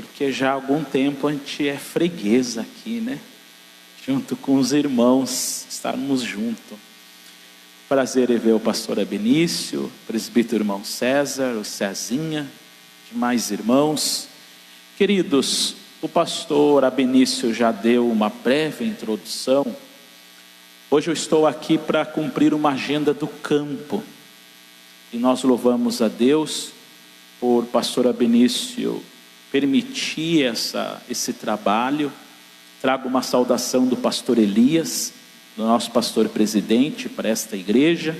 porque já há algum tempo a gente é freguês aqui, né? Junto com os irmãos, estarmos juntos. Prazer em ver o pastor Abenício, o presbítero irmão César, o Cezinha, demais irmãos. Queridos, o pastor Abenício já deu uma breve introdução. Hoje eu estou aqui para cumprir uma agenda do campo. E nós louvamos a Deus por pastor Abenício permitir esse trabalho. Trago uma saudação do pastor Elias, do nosso pastor presidente para esta igreja,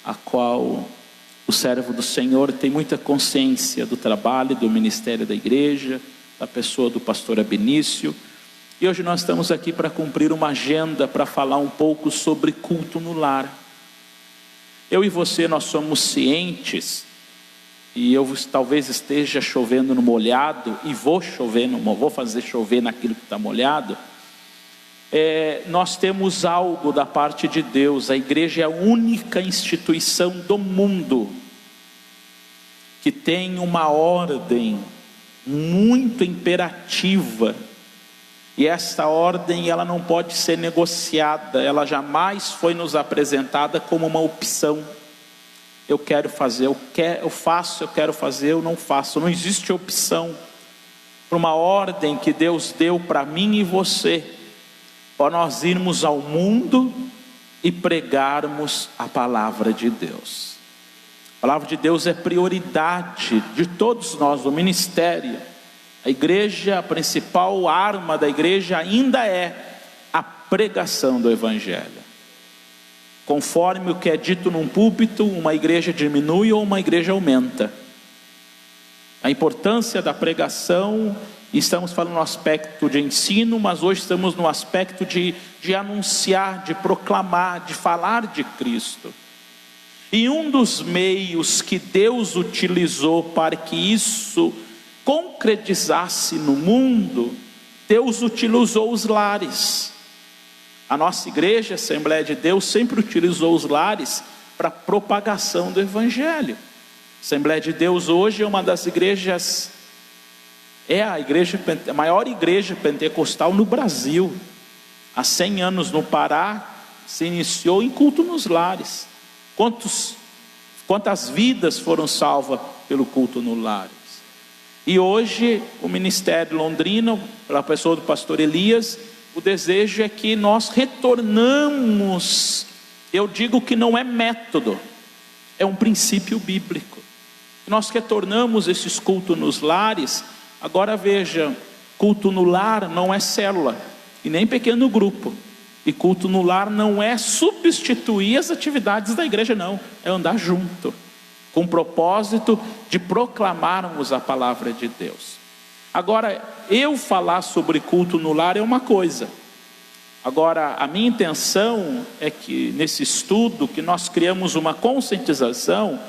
a qual o servo do Senhor tem muita consciência do trabalho, do ministério da igreja, da pessoa do pastor Abenício. E hoje nós estamos aqui para cumprir uma agenda, para falar um pouco sobre culto no lar. Eu e você, nós somos cientes, e eu talvez esteja chovendo no molhado, e vou fazer chover naquilo que está molhado. Nós temos algo da parte de Deus. A igreja é a única instituição do mundo que tem uma ordem muito imperativa, e esta ordem ela não pode ser negociada, ela jamais foi nos apresentada como uma opção. Eu quero fazer, eu faço, eu quero fazer, eu não faço. Não existe opção para uma ordem que Deus deu para mim e você, para nós irmos ao mundo e pregarmos a palavra de Deus. A palavra de Deus é prioridade de todos nós, do ministério. A igreja, a principal arma da igreja ainda é a pregação do evangelho. Conforme o que é dito num púlpito, uma igreja diminui ou uma igreja aumenta. A importância da pregação, estamos falando no aspecto de ensino, mas hoje estamos no aspecto de anunciar, de proclamar, de falar de Cristo. E um dos meios que Deus utilizou para que isso concretizasse no mundo, Deus utilizou os lares. A nossa igreja, a Assembleia de Deus, sempre utilizou os lares para a propagação do evangelho. A Assembleia de Deus hoje é uma das igrejas, a maior igreja pentecostal no Brasil. Há 100 anos no Pará, se iniciou em culto nos lares. Quantas vidas foram salvas pelo culto nos lares? E hoje, o Ministério Londrina, pela pessoa do pastor Elias, o desejo é que nós retornamos. Eu digo que não é método, é um princípio bíblico. Nós retornamos esses cultos nos lares. Agora veja, culto no lar não é célula e nem pequeno grupo. E culto no lar não é substituir as atividades da igreja, não. É andar junto, com o propósito de proclamarmos a palavra de Deus. Agora, eu falar sobre culto no lar é uma coisa. Agora, a minha intenção é que nesse estudo, que nós criamos uma conscientização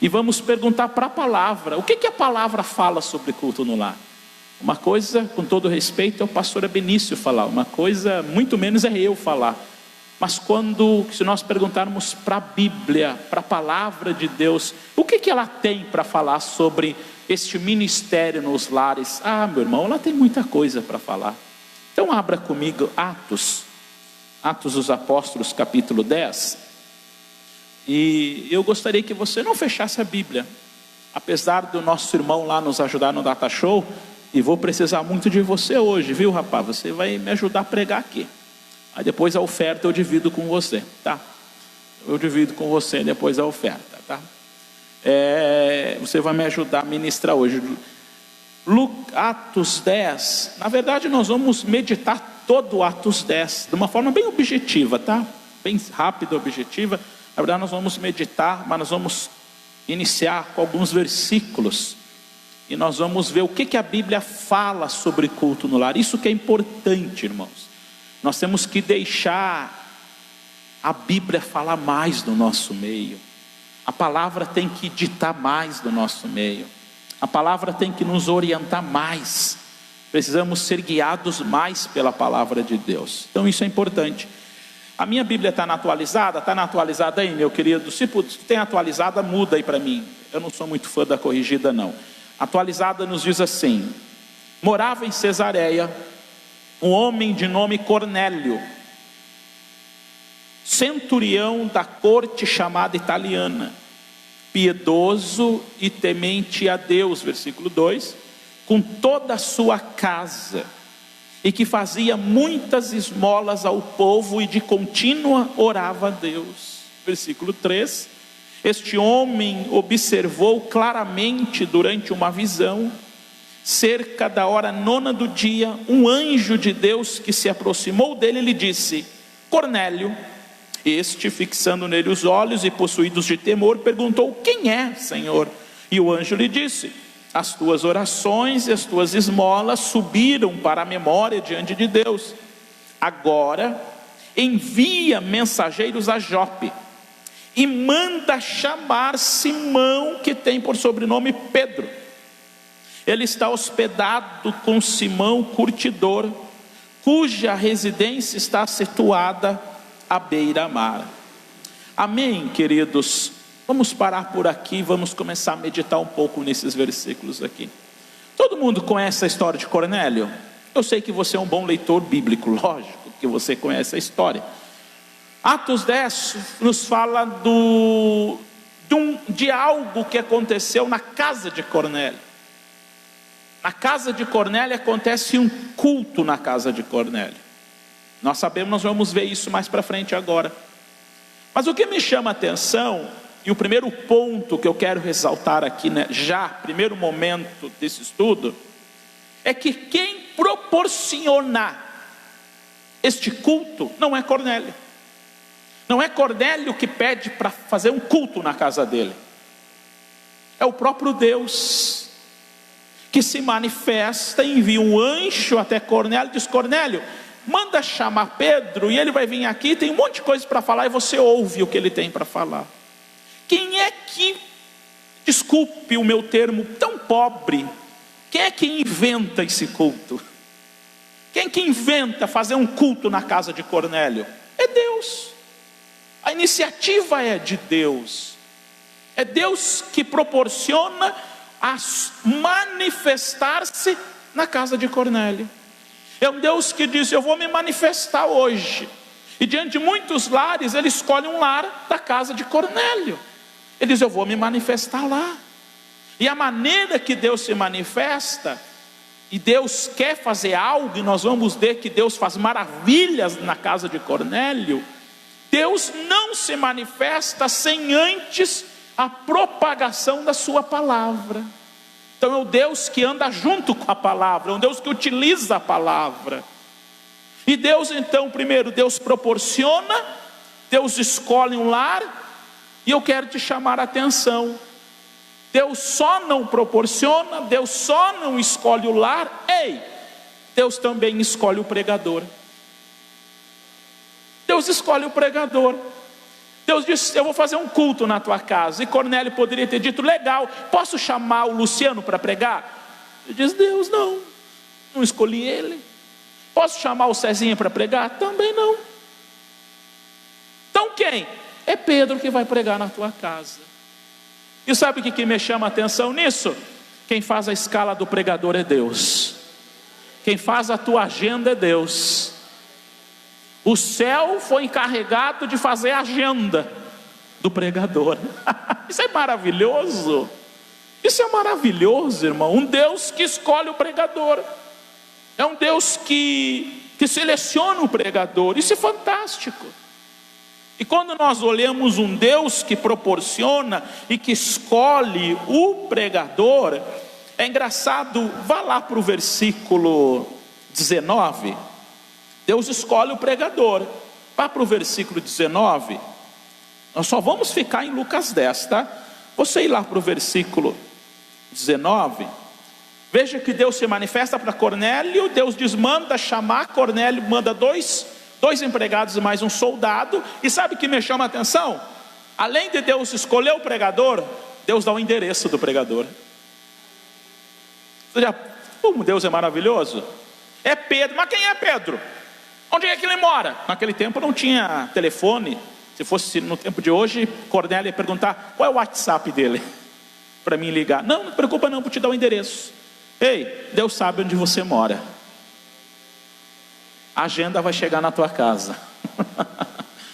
e vamos perguntar para a palavra. O que a palavra fala sobre culto no lar? Uma coisa, com todo respeito, é o pastor Abenício falar. Uma coisa, muito menos, é eu falar. Mas se nós perguntarmos para a Bíblia, para a palavra de Deus, o que ela tem para falar sobre este ministério nos lares? Meu irmão, ela tem muita coisa para falar. Então abra comigo Atos dos Apóstolos, capítulo 10. E eu gostaria que você não fechasse a Bíblia. Apesar do nosso irmão lá nos ajudar no Data Show, e vou precisar muito de você hoje, viu, rapaz? Você vai me ajudar a pregar aqui. Aí depois a oferta eu divido com você, tá? Eu divido com você depois a oferta, tá? Você vai me ajudar a ministrar hoje. Atos 10. Na verdade nós vamos meditar todo o Atos 10 de uma forma bem objetiva, tá? Bem rápida, objetiva. Na verdade nós vamos meditar, mas nós vamos iniciar com alguns versículos. E nós vamos ver o que a Bíblia fala sobre culto no lar. Isso que é importante, irmãos. Nós temos que deixar a Bíblia falar mais no nosso meio. A palavra tem que ditar mais no nosso meio. A palavra tem que nos orientar mais. Precisamos ser guiados mais pela palavra de Deus. Então isso é importante. A minha Bíblia está na atualizada? Está na atualizada aí, meu querido? Se tem atualizada, muda aí para mim. Eu não sou muito fã da corrigida, não. Atualizada nos diz assim: morava em Cesareia um homem de nome Cornélio, centurião da corte chamada italiana, piedoso e temente a Deus, versículo 2, com toda a sua casa, e que fazia muitas esmolas ao povo e de contínua orava a Deus. Versículo 3, este homem observou claramente durante uma visão, cerca da hora 9 do dia, um anjo de Deus que se aproximou dele e lhe disse: Cornélio. Este, fixando nele os olhos e possuídos de temor, perguntou: quem é, Senhor? E o anjo lhe disse: as tuas orações e as tuas esmolas subiram para a memória diante de Deus. Agora envia mensageiros a Jope e manda chamar Simão, que tem por sobrenome Pedro. Ele está hospedado com Simão curtidor, cuja residência está situada à beira-mar. Amém, queridos? Vamos parar por aqui, vamos começar a meditar um pouco nesses versículos aqui. Todo mundo conhece a história de Cornélio? Eu sei que você é um bom leitor bíblico, lógico que você conhece a história. Atos 10 nos fala de algo que aconteceu na casa de Cornélio. Na casa de Cornélio acontece um culto na casa de Cornélio. Nós sabemos, nós vamos ver isso mais para frente agora. Mas o que me chama a atenção, e o primeiro ponto que eu quero ressaltar aqui, né, já, primeiro momento desse estudo, é que quem proporciona este culto não é Cornélio. Não é Cornélio que pede para fazer um culto na casa dele. É o próprio Deus que se manifesta, envia um anjo até Cornélio e diz: Cornélio, manda chamar Pedro e ele vai vir aqui, tem um monte de coisa para falar e você ouve o que ele tem para falar. Quem é que, desculpe o meu termo tão pobre, quem é que inventa esse culto? Quem é que inventa fazer um culto na casa de Cornélio? É Deus. A iniciativa é de Deus. É Deus que proporciona a manifestar-se na casa de Cornélio. É um Deus que diz: eu vou me manifestar hoje. E diante de muitos lares, ele escolhe um lar da casa de Cornélio. Ele diz: eu vou me manifestar lá. E a maneira que Deus se manifesta, e Deus quer fazer algo, e nós vamos ver que Deus faz maravilhas na casa de Cornélio. Deus não se manifesta sem antes a propagação da sua palavra. Então é o Deus que anda junto com a palavra, é um Deus que utiliza a palavra. E Deus então, primeiro, Deus proporciona, Deus escolhe um lar, e eu quero te chamar a atenção. Deus só não proporciona, Deus só não escolhe o lar, Deus também escolhe o pregador. Deus escolhe o pregador. Deus disse: eu vou fazer um culto na tua casa. E Cornélio poderia ter dito: legal, posso chamar o Luciano para pregar? Ele diz: Deus, não escolhi ele. Posso chamar o Cezinha para pregar? Também não. Então quem? É Pedro que vai pregar na tua casa. E sabe o que me chama a atenção nisso? Quem faz a escala do pregador é Deus. Quem faz a tua agenda é Deus. O céu foi encarregado de fazer a agenda do pregador. Isso é maravilhoso. Isso é maravilhoso, irmão. Um Deus que escolhe o pregador. É um Deus que seleciona o pregador. Isso é fantástico. E quando nós olhamos um Deus que proporciona e que escolhe o pregador, é engraçado. Vá lá para o versículo 19. Deus escolhe o pregador. Vá para o versículo 19. Nós só vamos ficar em Lucas 10, tá? Você ir lá para o versículo 19. Veja que Deus se manifesta para Cornélio. Deus diz: manda chamar. Cornélio manda dois empregados e mais um soldado. E sabe o que me chama a atenção? Além de Deus escolher o pregador, Deus dá o endereço do pregador. Como Deus é maravilhoso. É Pedro. Mas quem é Pedro? Onde é que ele mora? Naquele tempo não tinha telefone. Se fosse no tempo de hoje, Cornélio ia perguntar: qual é o WhatsApp dele? Para mim ligar. Não se preocupa não, vou te dar o endereço. Ei, Deus sabe onde você mora. A agenda vai chegar na tua casa.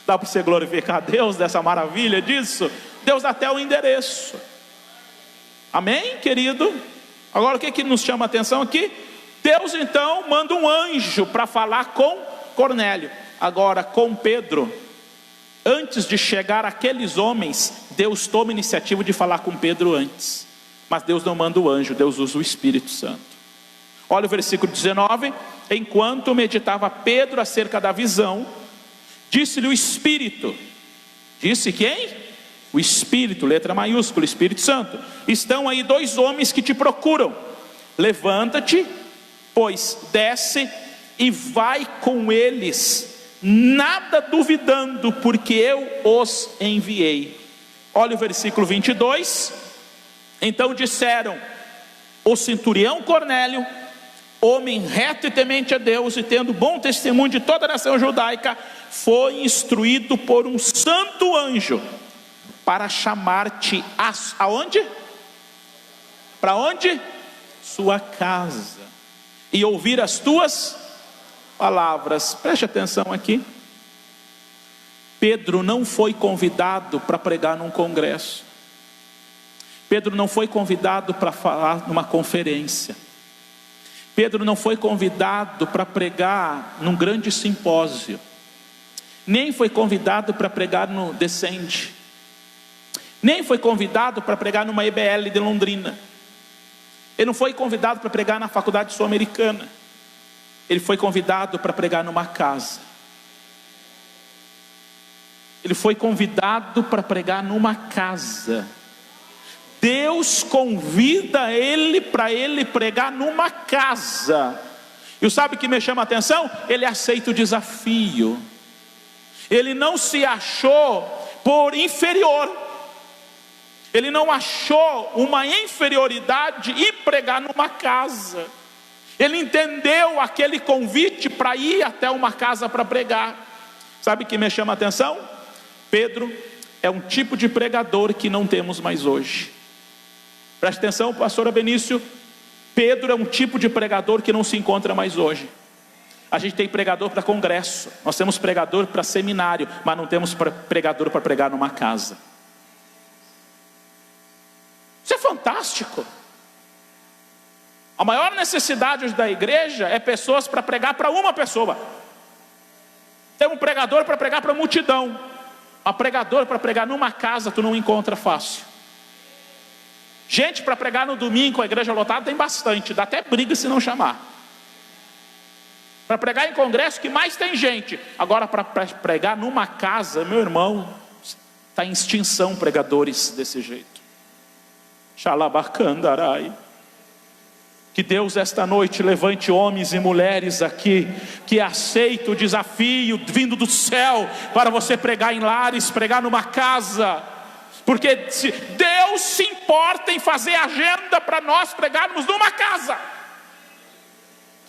Dá para você glorificar a Deus dessa maravilha disso? Deus dá até o endereço. Amém, querido? Agora o que nos chama a atenção aqui? Deus então manda um anjo para falar com Cornélio. Agora com Pedro, antes de chegar aqueles homens, Deus toma a iniciativa de falar com Pedro antes. Mas Deus não manda o anjo, Deus usa o Espírito Santo. Olha o versículo 19. Enquanto meditava Pedro acerca da visão, disse-lhe o Espírito. Disse quem? O Espírito, letra maiúscula, Espírito Santo. Estão aí 2 homens que te procuram. Levanta-te, pois desce e vai com eles, nada duvidando, porque eu os enviei. Olha o versículo 22. Então disseram: o centurião Cornélio, homem reto e temente a Deus, e tendo bom testemunho de toda a nação judaica, foi instruído por um santo anjo para chamar-te aonde? Para onde? Sua casa, e ouvir as tuas palavras. Preste atenção aqui. Pedro não foi convidado para pregar num congresso. Pedro não foi convidado para falar numa conferência. Pedro não foi convidado para pregar num grande simpósio. Nem foi convidado para pregar no Descende. Nem foi convidado para pregar numa IBL de Londrina. Ele não foi convidado para pregar na Faculdade Sul-Americana. Ele foi convidado para pregar numa casa. Ele foi convidado para pregar numa casa. Deus convida ele para ele pregar numa casa. E sabe o que me chama a atenção? Ele aceita o desafio. Ele não se achou por inferior. Ele não achou uma inferioridade ir pregar numa casa. Ele entendeu aquele convite para ir até uma casa para pregar. Sabe o que me chama a atenção? Pedro é um tipo de pregador que não temos mais hoje. Preste atenção, pastor Benício. Pedro é um tipo de pregador que não se encontra mais hoje. A gente tem pregador para congresso, nós temos pregador para seminário, mas não temos pregador para pregar numa casa. Isso é fantástico. A maior necessidade hoje da igreja é pessoas para pregar para uma pessoa. Tem um pregador para pregar para a multidão. Um pregador para pregar numa casa tu não encontra fácil. Gente para pregar no domingo com a igreja lotada tem bastante, dá até briga se não chamar. Para pregar em congresso que mais tem gente. Agora para pregar numa casa, meu irmão, está em extinção pregadores desse jeito. Xalabacandarai. Que Deus esta noite levante homens e mulheres aqui que aceitam o desafio vindo do céu para você pregar em lares, pregar numa casa. Porque Deus se importa em fazer agenda para nós pregarmos numa casa.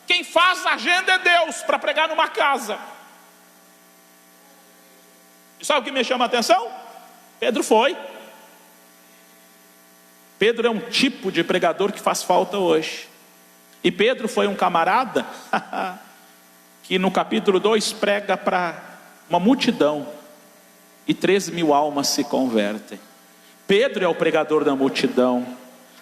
Quem faz a agenda é Deus para pregar numa casa. E sabe o que me chama a atenção? Pedro foi. Pedro é um tipo de pregador que faz falta hoje. E Pedro foi um camarada que no capítulo 2 prega para uma multidão. E 13.000 almas se convertem. Pedro é o pregador da multidão.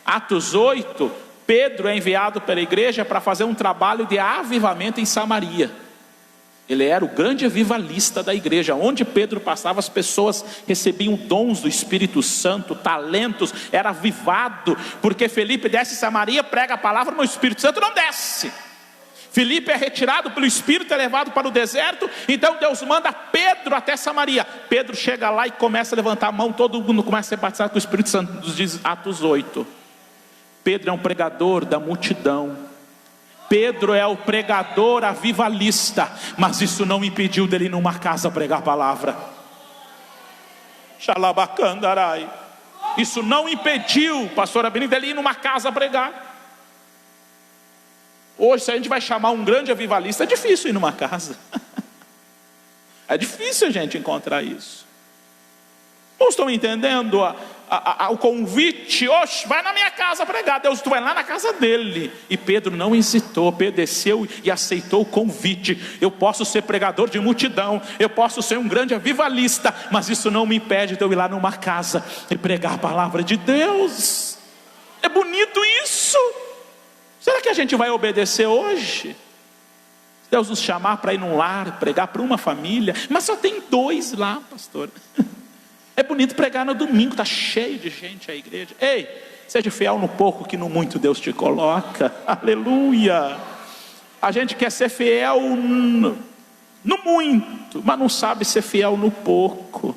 Atos 8, Pedro é enviado pela igreja para fazer um trabalho de avivamento em Samaria. Ele era o grande avivalista da igreja. Onde Pedro passava, as pessoas recebiam dons do Espírito Santo, talentos, era avivado. Porque Felipe desce em Samaria, prega a palavra, mas o Espírito Santo não desce. Filipe é retirado pelo Espírito, é levado para o deserto. Então Deus manda Pedro até Samaria. Pedro chega lá e começa a levantar a mão. Todo mundo começa a ser batizado com o Espírito Santo. Diz Atos 8. Pedro é um pregador da multidão. Pedro é o pregador avivalista. Mas isso não impediu dele ir numa casa pregar a palavra. Xalabacandarai. Isso não impediu, pastor Abinino, dele ir numa casa pregar. Hoje, se a gente vai chamar um grande avivalista, é difícil ir numa casa. É difícil a gente encontrar isso. Não estão entendendo o convite? Oxe, vai na minha casa pregar. Deus, tu vai lá na casa dele. E Pedro não hesitou, obedeceu e aceitou o convite. Eu posso ser pregador de multidão, eu posso ser um grande avivalista, mas isso não me impede de eu ir lá numa casa e pregar a palavra de Deus. É bonito isso. Será que a gente vai obedecer hoje? Deus nos chamar para ir num lar, pregar para uma família, mas só tem 2 lá, pastor. É bonito pregar no domingo, está cheio de gente a igreja. Ei, seja fiel no pouco, que no muito Deus te coloca. Aleluia. A gente quer ser fiel no muito, mas não sabe ser fiel no pouco.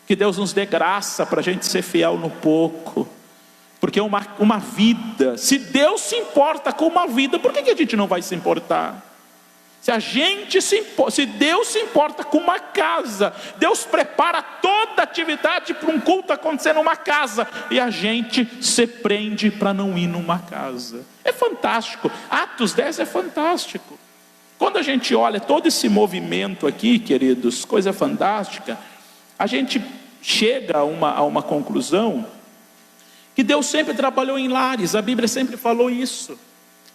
Que Deus nos dê graça para a gente ser fiel no pouco. Porque uma vida, se Deus se importa com uma vida, por que a gente não vai se importar? Se Deus se importa com uma casa, Deus prepara toda a atividade para um culto acontecer numa casa, e a gente se prende para não ir numa casa. É fantástico. Atos 10 é fantástico. Quando a gente olha todo esse movimento aqui, queridos, coisa fantástica, a gente chega a uma conclusão, que Deus sempre trabalhou em lares. A Bíblia sempre falou isso.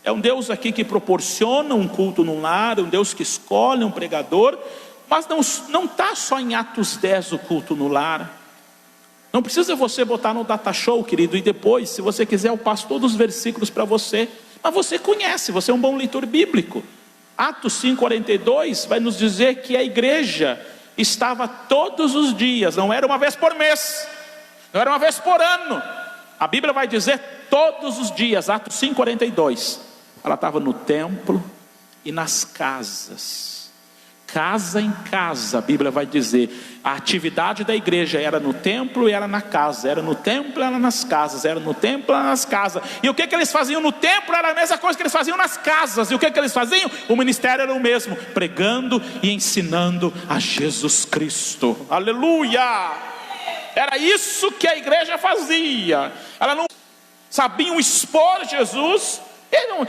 É um Deus aqui que proporciona um culto no lar, um Deus que escolhe um pregador, mas não está só em Atos 10 o culto no lar. Não precisa você botar no data show, querido, e depois, se você quiser, eu passo todos os versículos para você. Mas você conhece, você é um bom leitor bíblico. Atos 5:42 vai nos dizer que a igreja estava todos os dias, não era uma vez por mês, não era uma vez por ano. A Bíblia vai dizer todos os dias. Atos 5:42. Ela estava no templo e nas casas, casa em casa. A Bíblia vai dizer, a atividade da igreja era no templo e era na casa, era no templo e era nas casas, era no templo e era nas casas. E o que eles faziam no templo era a mesma coisa que eles faziam nas casas. E o que eles faziam? O ministério era o mesmo, pregando e ensinando a Jesus Cristo. Aleluia! Era isso que a igreja fazia. Ela não sabiam expor Jesus.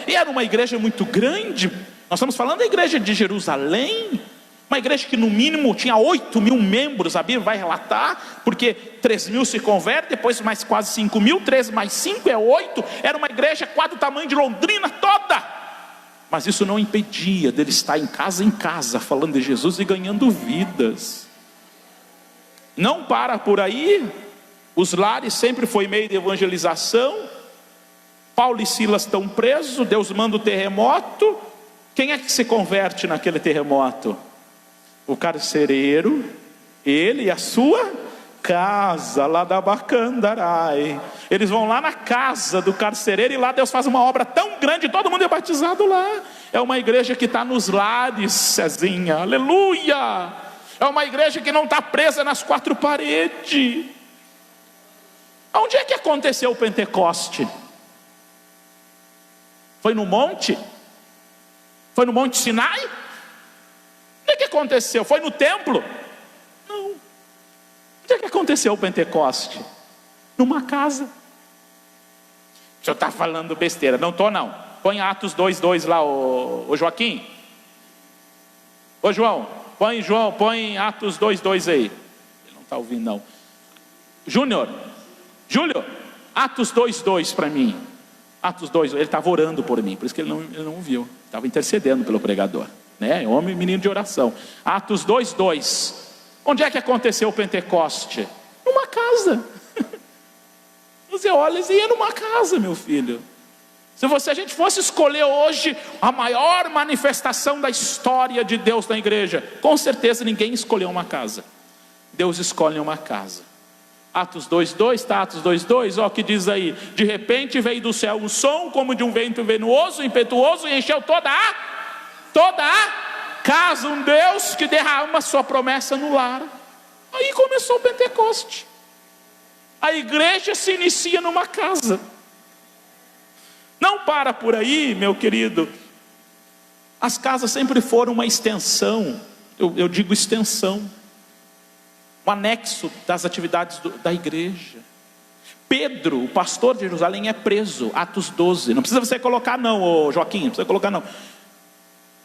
E era uma igreja muito grande. Nós estamos falando da igreja de Jerusalém, uma igreja que no mínimo tinha 8.000 membros. A Bíblia vai relatar, porque 3.000 se convertem, depois mais quase 5.000, 3 mais 5 é 8. Era uma igreja quase do tamanho de Londrina toda. Mas isso não impedia dele estar em casa, falando de Jesus e ganhando vidas. Não para por aí. Os lares sempre foi meio de evangelização. Paulo e Silas estão presos, Deus manda o terremoto. Quem é que se converte naquele terremoto? O carcereiro, ele e a sua casa, lá da Bacandarai. Eles vão lá na casa do carcereiro, e lá Deus faz uma obra tão grande, todo mundo é batizado lá. É uma igreja que está nos lares, Cezinha, aleluia. É uma igreja que não está presa nas 4 paredes. Onde é que aconteceu o Pentecoste? Foi no monte? Foi no Monte Sinai? Onde é que aconteceu? Foi no templo? Não. Onde é que aconteceu o Pentecoste? Numa casa. O senhor está falando besteira. Não estou não. Põe Atos 2:2 lá, ô Joaquim. Ô João, põe Atos 2:2 aí. Ele não está ouvindo não. Júlio, Atos 2:2 para mim. Atos 2, ele estava orando por mim, por isso que ele não viu. Estava intercedendo pelo pregador, né? Homem e menino de oração. Atos 2:2. Onde é que aconteceu o Pentecoste? Numa casa. Você olha e é numa casa, meu filho. Se a gente fosse escolher hoje a maior manifestação da história de Deus na igreja, com certeza ninguém escolheu uma casa. Deus escolhe uma casa. Atos 2:2, tá? Atos 2:2, ó, que diz aí: de repente veio do céu um som como de um vento venuoso, impetuoso, e encheu toda a casa. Um Deus que derrama sua promessa no lar. Aí começou o Pentecoste. A igreja se inicia numa casa. Não para por aí, meu querido. As casas sempre foram uma extensão, eu digo extensão, um anexo das atividades da igreja. Pedro, o pastor de Jerusalém, é preso. Atos 12, não precisa você colocar não, Joaquim, não precisa colocar não.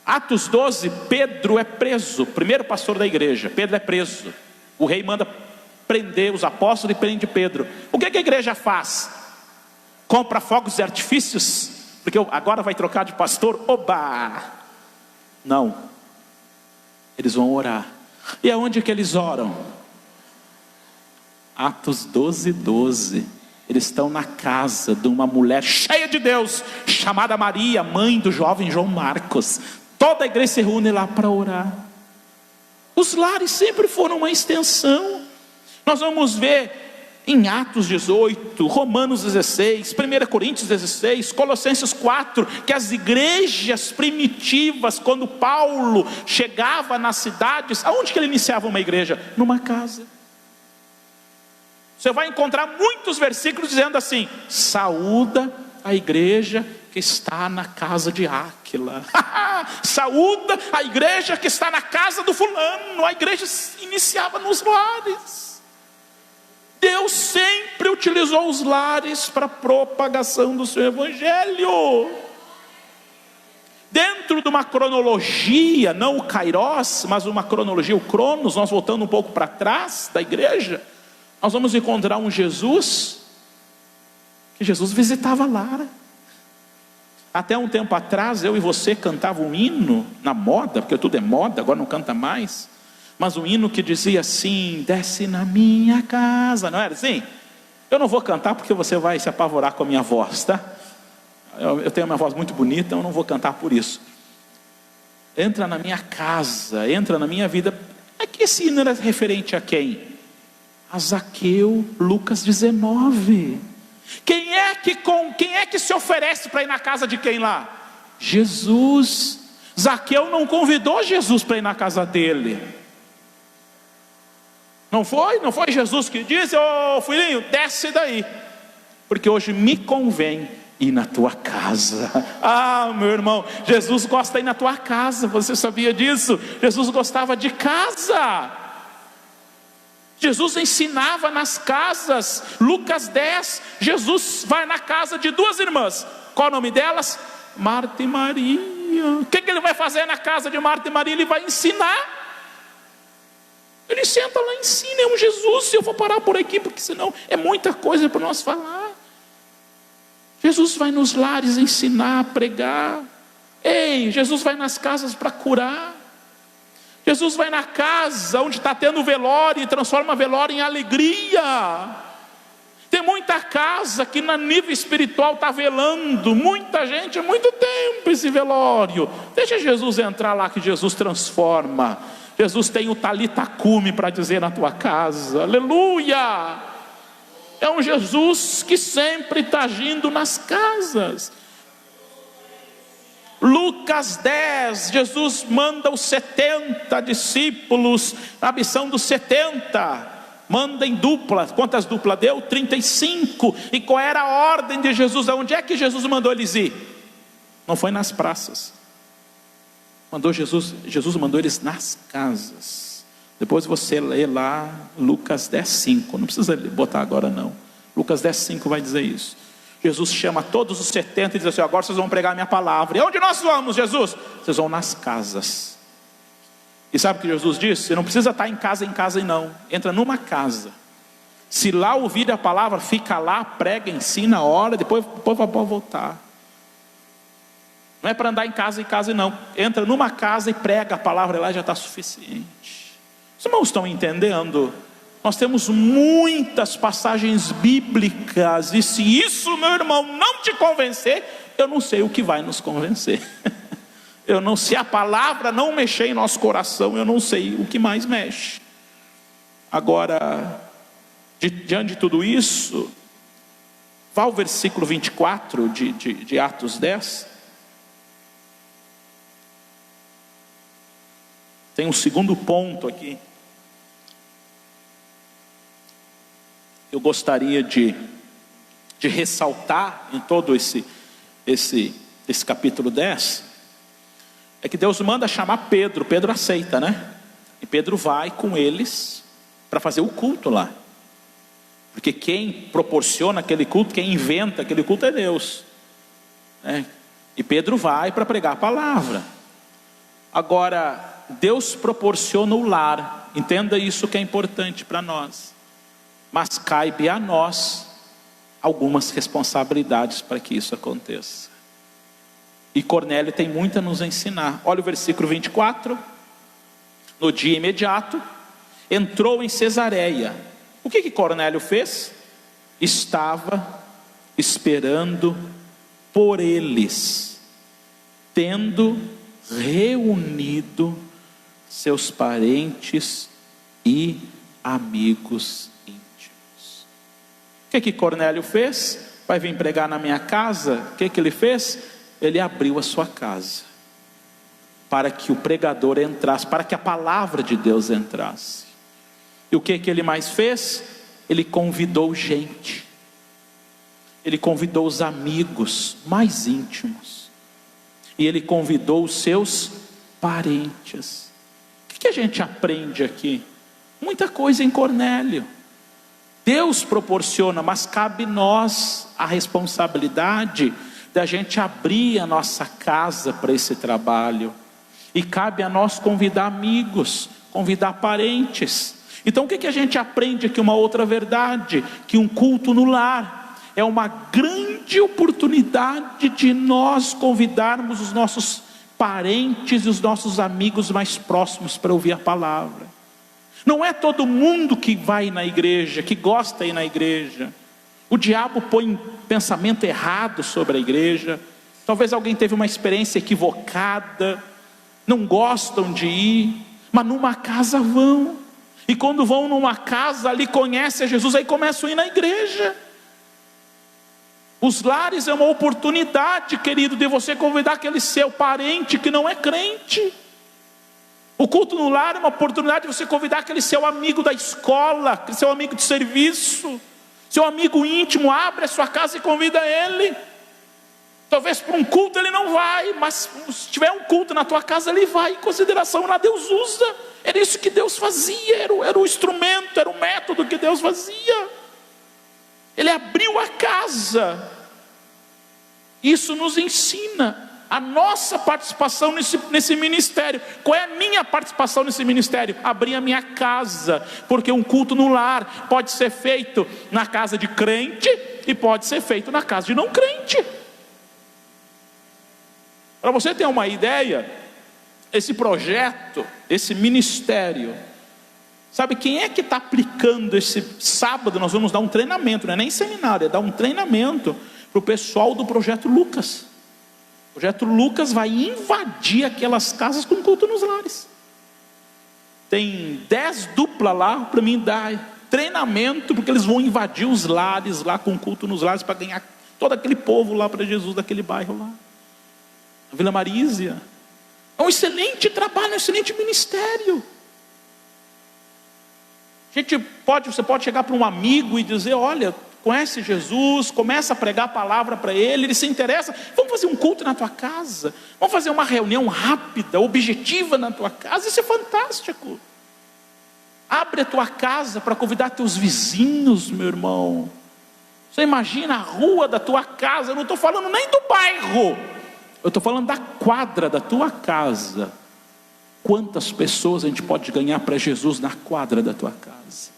Atos 12, Pedro é preso, primeiro pastor da igreja. Pedro é preso, o rei manda prender os apóstolos e prende Pedro. O que a igreja faz? Compra fogos e artifícios, porque agora vai trocar de pastor? Oba! Não. Eles vão orar. E aonde que eles oram? Atos 12:12. Eles estão na casa de uma mulher cheia de Deus, chamada Maria, mãe do jovem João Marcos. Toda a igreja se reúne lá para orar. Os lares sempre foram uma extensão. Nós vamos ver em Atos 18, Romanos 16, 1 Coríntios 16, Colossenses 4, que as igrejas primitivas, quando Paulo chegava nas cidades, aonde que ele iniciava uma igreja? Numa casa. Você vai encontrar muitos versículos dizendo assim: saúda a igreja que está na casa de Áquila. Saúda a igreja que está na casa do fulano. A igreja iniciava nos lares. Deus sempre utilizou os lares para a propagação do seu evangelho. Dentro de uma cronologia, não o Kairos, mas uma cronologia, o Cronos, nós voltando um pouco para trás da igreja, nós vamos encontrar um Jesus, que Jesus visitava lar. Até um tempo atrás, eu e você cantava um hino na moda, porque tudo é moda, agora não canta mais, mas um hino que dizia assim: desce na minha casa, não era assim? Eu não vou cantar porque você vai se apavorar com a minha voz, tá? Eu tenho uma voz muito bonita, então eu não vou cantar por isso. Entra na minha casa, entra na minha vida. É que esse hino era referente a quem? A Zaqueu, Lucas 19. Quem é que se oferece para ir na casa de quem lá? Jesus. Zaqueu não convidou Jesus para ir na casa dele. Não foi Jesus que disse: ô filhinho, desce daí, porque hoje me convém ir na tua casa. Ah, meu irmão, Jesus gosta de ir na tua casa. Você sabia disso? Jesus gostava de casa. Jesus ensinava nas casas. Lucas 10, Jesus vai na casa de duas irmãs. Qual o nome delas? Marta e Maria. O que ele vai fazer na casa de Marta e Maria? Ele vai ensinar. Ele senta lá e ensina. É um Jesus. Eu vou parar por aqui, porque senão é muita coisa para nós falar. Jesus vai nos lares ensinar, pregar. Ei, Jesus vai nas casas para curar. Jesus vai na casa onde está tendo velório e transforma velório em alegria. Tem muita casa que no nível espiritual está velando. Muita gente, há muito tempo esse velório. Deixa Jesus entrar lá que Jesus transforma. Jesus tem o Talita Cume para dizer na tua casa. Aleluia! É um Jesus que sempre está agindo nas casas. Lucas 10, Jesus manda os 70 discípulos, a missão dos 70, manda em dupla. Quantas duplas deu? 35. E qual era a ordem de Jesus? Aonde é que Jesus mandou eles ir? Não foi nas praças. Jesus mandou eles nas casas. Depois você lê lá Lucas 10:5. Não precisa botar agora não. Lucas 10:5 vai dizer isso. Jesus chama todos os 70 e diz assim: agora vocês vão pregar a minha palavra. E onde nós vamos, Jesus? Vocês vão nas casas. E sabe o que Jesus disse? Você não precisa estar em casa e não. Entra numa casa. Se lá ouvir a palavra, fica lá, prega, ensina, ora, depois vai voltar. Não é para andar em casa e não. Entra numa casa e prega a palavra, lá já está suficiente. Os irmãos estão entendendo? Nós temos muitas passagens bíblicas, e se isso, meu irmão, não te convencer, eu não sei o que vai nos convencer. Eu não sei, a palavra não mexer em nosso coração, eu não sei o que mais mexe. Agora, diante de tudo isso, vá ao versículo 24 de Atos 10. Tem um segundo ponto aqui. Eu gostaria de ressaltar em todo esse capítulo 10, é que Deus manda chamar Pedro. Pedro aceita, né? E Pedro vai com eles para fazer o culto lá. Porque quem proporciona aquele culto, quem inventa aquele culto é Deus, né? E Pedro vai para pregar a palavra. Agora, Deus proporciona o lar. Entenda isso que é importante para nós. mas cabe a nós algumas responsabilidades para que isso aconteça. E Cornélio tem muito a nos ensinar. Olha o versículo 24. No dia imediato, entrou em Cesareia. O que Cornélio fez? Estava esperando por eles, tendo reunido seus parentes e amigos íntimos. O que Cornélio fez? Vai vir pregar na minha casa? O que ele fez? Ele abriu a sua casa para que o pregador entrasse, para que a palavra de Deus entrasse. E o que ele mais fez? Ele convidou gente. Ele convidou os amigos mais íntimos. E ele convidou os seus parentes. O que a gente aprende aqui? Muita coisa em Cornélio. Deus proporciona, mas cabe nós a responsabilidade da gente abrir a nossa casa para esse trabalho. E cabe a nós convidar amigos, convidar parentes. Então o que a gente aprende aqui? Uma outra verdade, que um culto no lar é uma grande oportunidade de nós convidarmos os nossos parentes e os nossos amigos mais próximos para ouvir a palavra. Não é todo mundo que vai na igreja, que gosta de ir na igreja. O diabo põe pensamento errado sobre a igreja. Talvez alguém teve uma experiência equivocada, não gostam de ir, mas numa casa vão. E quando vão numa casa ali, conhecem a Jesus, aí começam a ir na igreja. Os lares é uma oportunidade, querido, de você convidar aquele seu parente que não é crente. O culto no lar é uma oportunidade de você convidar aquele seu amigo da escola, aquele seu amigo de serviço, seu amigo íntimo. Abre a sua casa e convida ele. Talvez para um culto ele não vai, mas se tiver um culto na tua casa, ele vai. Em consideração lá, Deus usa. Era isso que Deus fazia, era o instrumento, era o método que Deus fazia. Ele abriu a casa. Isso nos ensina a nossa participação nesse ministério. Qual é a minha participação nesse ministério? Abrir a minha casa, porque um culto no lar pode ser feito na casa de crente e pode ser feito na casa de não crente. Para você ter uma ideia, esse projeto, esse ministério, sabe quem é que está aplicando? Esse sábado nós vamos dar um treinamento, não é nem seminário, é dar um treinamento para o pessoal do Projeto Lucas. O Projeto Lucas vai invadir aquelas casas com culto nos lares. Tem 10 duplas lá para mim dar treinamento, porque eles vão invadir os lares lá com culto nos lares para ganhar todo aquele povo lá para Jesus daquele bairro lá. A Vila Marísia. É um excelente trabalho, um excelente ministério. Você pode chegar para um amigo e dizer: olha, conhece Jesus, começa a pregar a palavra para ele se interessa, vamos fazer um culto na tua casa, vamos fazer uma reunião rápida, objetiva na tua casa. Isso é fantástico. Abre a tua casa para convidar teus vizinhos, meu irmão. Você imagina a rua da tua casa, eu não estou falando nem do bairro, eu estou falando da quadra da tua casa. Quantas pessoas a gente pode ganhar para Jesus na quadra da tua casa?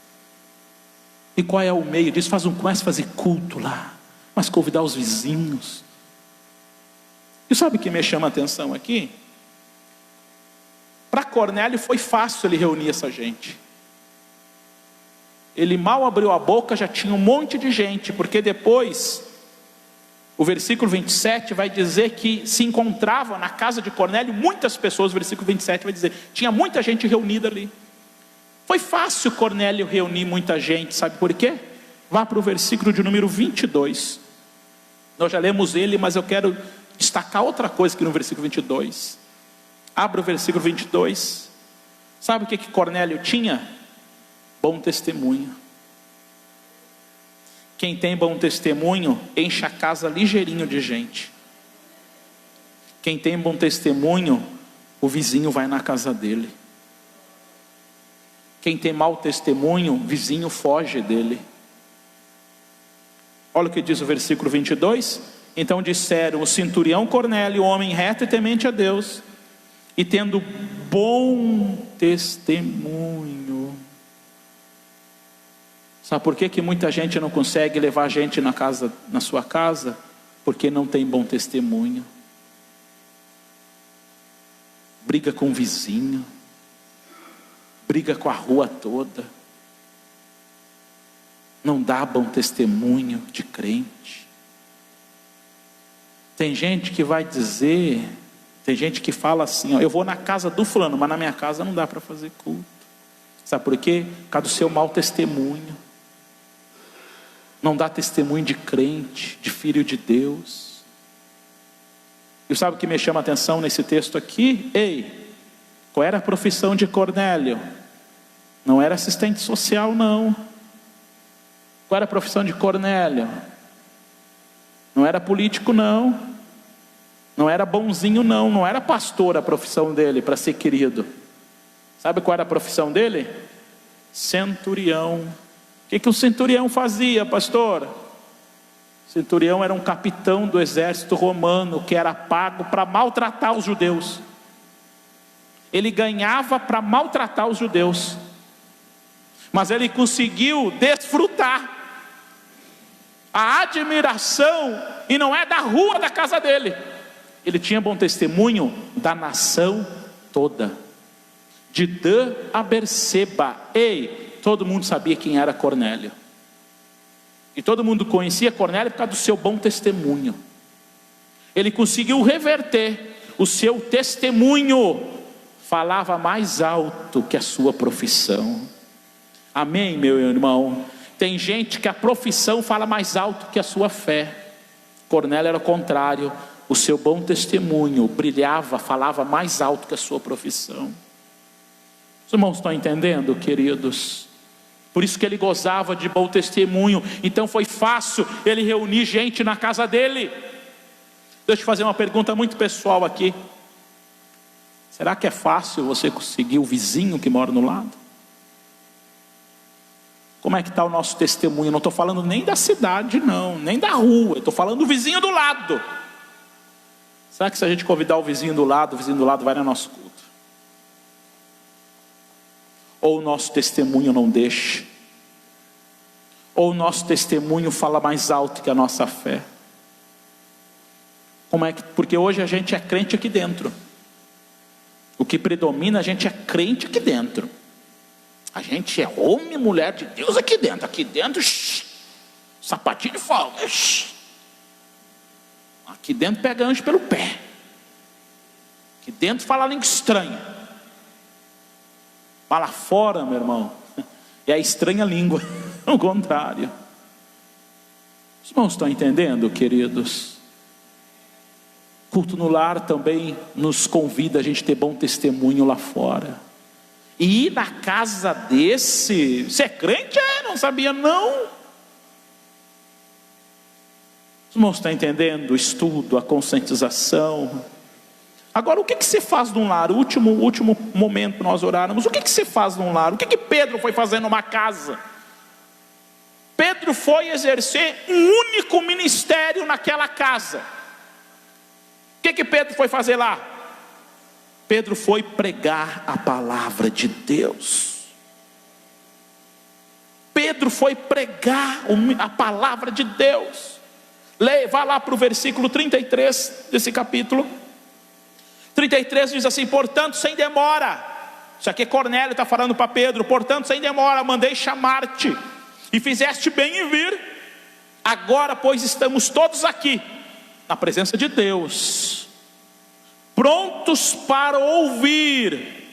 E qual é o meio disso? Começa a fazer culto lá, mas convidar os vizinhos. E sabe o que me chama a atenção aqui? Para Cornélio foi fácil ele reunir essa gente. Ele mal abriu a boca, já tinha um monte de gente, porque depois o versículo 27 vai dizer que se encontravam na casa de Cornélio muitas pessoas. O versículo 27 vai dizer, tinha muita gente reunida ali. Foi fácil Cornélio reunir muita gente, sabe por quê? Vá para o versículo de número 22. Nós já lemos ele, mas eu quero destacar outra coisa aqui no versículo 22. Abra o versículo 22. Sabe o que Cornélio tinha? Bom testemunho. Quem tem bom testemunho, enche a casa ligeirinho de gente. Quem tem bom testemunho, o vizinho vai na casa dele. Quem tem mau testemunho, o vizinho foge dele. Olha o que diz o versículo 22. Então disseram: o centurião Cornélio, homem reto e temente a Deus, e tendo bom testemunho. Sabe por que que muita gente não consegue levar gente na sua casa? Porque não tem bom testemunho. Briga com o vizinho, briga com a rua toda, não dá bom testemunho de crente. Tem gente que vai dizer, tem gente que fala assim, ó, eu vou na casa do fulano, mas na minha casa não dá para fazer culto. Sabe por quê? Por causa do seu mau testemunho. Não dá testemunho de crente, de filho de Deus. E sabe o que me chama a atenção nesse texto aqui? Ei, qual era a profissão de Cornélio? Não era assistente social, não. Qual era a profissão de Cornélio? Não era político, não. Não era bonzinho, não. Não era pastor a profissão dele para ser querido. Sabe qual era a profissão dele? Centurião. O que o centurião fazia, pastor? O centurião era um capitão do exército romano que era pago para maltratar os judeus. Ele ganhava para maltratar os judeus, mas ele conseguiu desfrutar a admiração, e não é da rua da casa dele. Ele tinha bom testemunho da nação toda, de Dan a Berseba. Ei, todo mundo sabia quem era Cornélio, e todo mundo conhecia Cornélio por causa do seu bom testemunho. Ele conseguiu reverter o seu testemunho, falava mais alto que a sua profissão. Amém, meu irmão? Tem gente que a profissão fala mais alto que a sua fé. Cornélio era o contrário. O seu bom testemunho brilhava, falava mais alto que a sua profissão. Os irmãos estão entendendo, queridos? Por isso que ele gozava de bom testemunho. Então foi fácil ele reunir gente na casa dele. Deixa eu te fazer uma pergunta muito pessoal aqui. Será que é fácil você conseguir o vizinho que mora no lado? Como é que está o nosso testemunho? Não estou falando nem da cidade, não, nem da rua. Estou falando do vizinho do lado. Será que se a gente convidar o vizinho do lado vai no nosso culto? Ou o nosso testemunho não deixa? Ou o nosso testemunho fala mais alto que a nossa fé? Como é que? Porque hoje a gente é crente aqui dentro. O que predomina, a gente é crente aqui dentro. A gente é homem e mulher de Deus aqui dentro. Aqui dentro, sapatinho de folga. Aqui dentro pega anjo pelo pé. Aqui dentro fala língua estranha. Fala fora, meu irmão, é a estranha língua. Ao contrário. Os irmãos estão entendendo, queridos? Culto no lar também nos convida a gente ter bom testemunho lá fora. E ir na casa desse, você é crente? Não sabia não. Os irmãos estão entendendo? O estudo, a conscientização. Agora, o que você faz num lar? O último momento que nós oráramos, o que você faz num lar? O que Pedro foi fazer numa casa? Pedro foi exercer um único ministério naquela casa. O que Pedro foi fazer lá? Pedro foi pregar a palavra de Deus. Pedro foi pregar a palavra de Deus. Vá lá para o versículo 33 desse capítulo. 33 diz assim: portanto, sem demora. Isso aqui Cornélio está falando para Pedro. Portanto, sem demora, mandei chamar-te, e fizeste bem em vir. Agora, pois, estamos todos aqui, na presença de Deus, prontos para ouvir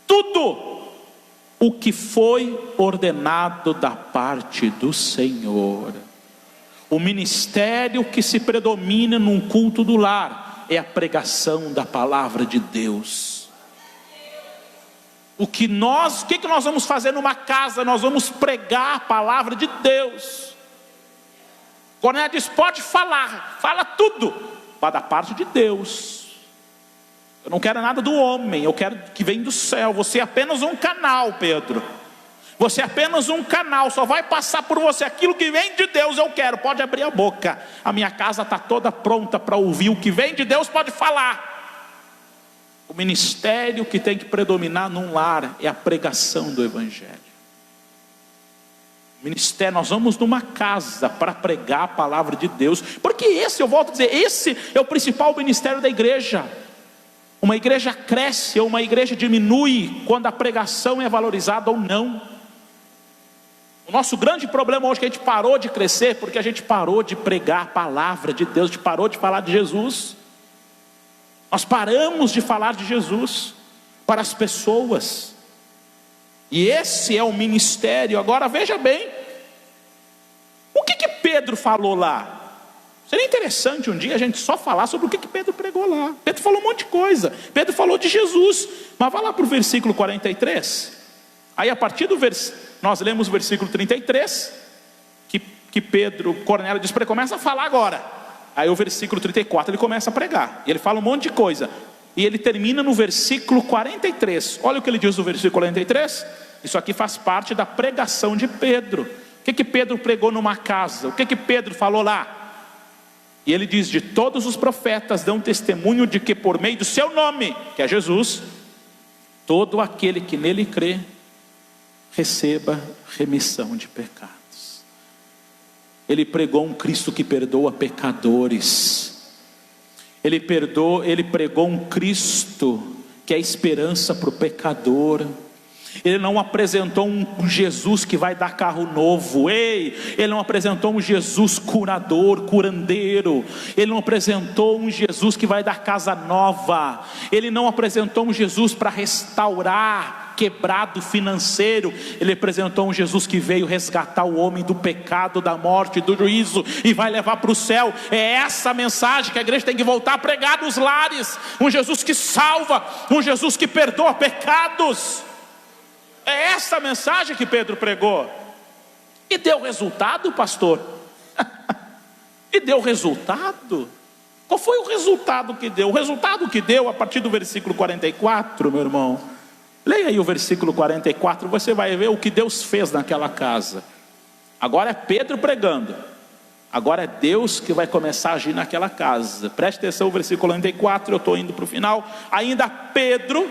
tudo o que foi ordenado da parte do Senhor. O ministério que se predomina num culto do lar é a pregação da palavra de Deus. O que nós vamos fazer numa casa? Nós vamos pregar a palavra de Deus. Cornélio diz: pode falar, fala tudo, mas da parte de Deus. Eu não quero nada do homem, eu quero que venha do céu. Você é apenas um canal, Pedro. Você é apenas um canal, só vai passar por você aquilo que vem de Deus. Eu quero, pode abrir a boca. A minha casa está toda pronta para ouvir o que vem de Deus, pode falar. O ministério que tem que predominar num lar é a pregação do Evangelho. Ministério, nós vamos numa casa para pregar a palavra de Deus, porque esse, eu volto a dizer, esse é o principal ministério da igreja. Uma igreja cresce ou uma igreja diminui quando a pregação é valorizada ou não. O nosso grande problema hoje é que a gente parou de crescer porque a gente parou de pregar a palavra de Deus, a gente parou de falar de Jesus. Nós paramos de falar de Jesus para as pessoas. E esse é o ministério. Agora veja bem, o que Pedro falou lá? Seria interessante um dia a gente só falar sobre o que Pedro pregou lá. Pedro falou um monte de coisa. Pedro falou de Jesus. Mas vá lá para o versículo 43. Aí a partir do nós lemos o versículo 33, que Cornélio diz para ele, começa a falar agora. Aí o versículo 34 ele começa a pregar. E ele fala um monte de coisa. E ele termina no versículo 43. Olha o que ele diz no versículo 43. Isso aqui faz parte da pregação de Pedro. O que Pedro pregou numa casa? O que Pedro falou lá? E ele diz, de todos os profetas dão testemunho de que por meio do seu nome, que é Jesus, todo aquele que nele crê, receba remissão de pecados. Ele pregou um Cristo que perdoa pecadores. Ele pregou um Cristo que é esperança para o pecador. Ele não apresentou um Jesus que vai dar carro novo. Ele não apresentou um Jesus curador, curandeiro. Ele não apresentou um Jesus que vai dar casa nova. Ele não apresentou um Jesus para restaurar quebrado financeiro. Ele apresentou um Jesus que veio resgatar o homem do pecado, da morte, do juízo, e vai levar para o céu. É essa mensagem que a igreja tem que voltar a pregar nos lares. Um Jesus que salva, um Jesus que perdoa pecados. É essa mensagem que Pedro pregou. E deu resultado, pastor? E deu resultado? Qual foi o resultado que deu? O resultado que deu a partir do versículo 44, meu irmão. Leia aí o versículo 44, você vai ver o que Deus fez naquela casa. Agora é Pedro pregando. Agora é Deus que vai começar a agir naquela casa. Preste atenção, o versículo 44, eu estou indo para o final. Ainda Pedro,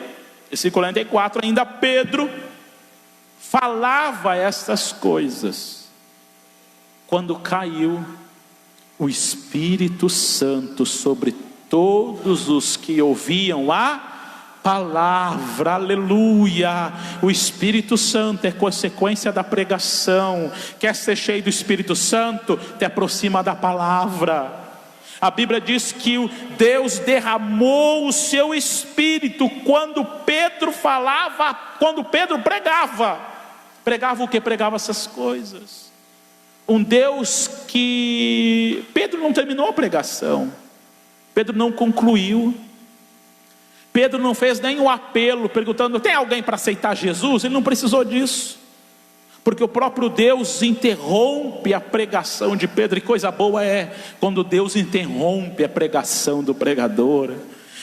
versículo 44, ainda Pedro falava estas coisas, quando caiu o Espírito Santo sobre todos os que ouviam a palavra. Aleluia. O Espírito Santo é consequência da pregação. Quer ser cheio do Espírito Santo? Te aproxima da palavra. A Bíblia diz que Deus derramou o seu Espírito quando Pedro falava, quando Pedro pregava. Pregava o que? Pregava essas coisas. Um Deus que Pedro não terminou a pregação. Pedro não concluiu. Pedro não fez nenhum apelo perguntando, tem alguém para aceitar Jesus? Ele não precisou disso. Porque o próprio Deus interrompe a pregação de Pedro. E coisa boa é quando Deus interrompe a pregação do pregador.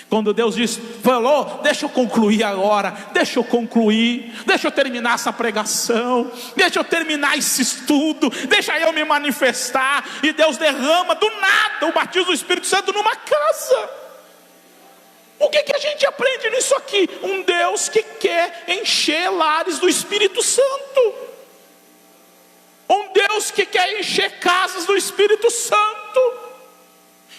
Quando Deus falou, deixa eu concluir agora, deixa eu terminar essa pregação, deixa eu terminar esse estudo, deixa eu me manifestar. E Deus derrama do nada o batismo do Espírito Santo numa casa. O que a gente aprende nisso aqui? Um Deus que quer encher lares do Espírito Santo. Um Deus que quer encher casas do Espírito Santo.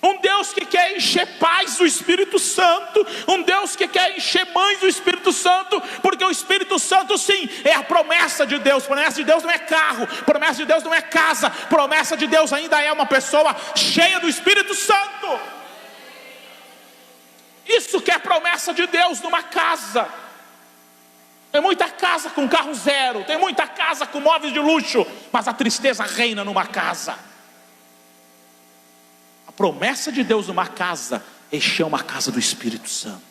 Um Deus que quer encher pais do Espírito Santo. Um Deus que quer encher mães do Espírito Santo. Porque o Espírito Santo sim, é a promessa de Deus. Promessa de Deus não é carro, promessa de Deus não é casa. Promessa de Deus ainda é uma pessoa cheia do Espírito Santo. Isso que é promessa de Deus numa casa. Tem muita casa com carro zero, tem muita casa com móveis de luxo, mas a tristeza reina numa casa. A promessa de Deus numa casa é uma casa do Espírito Santo.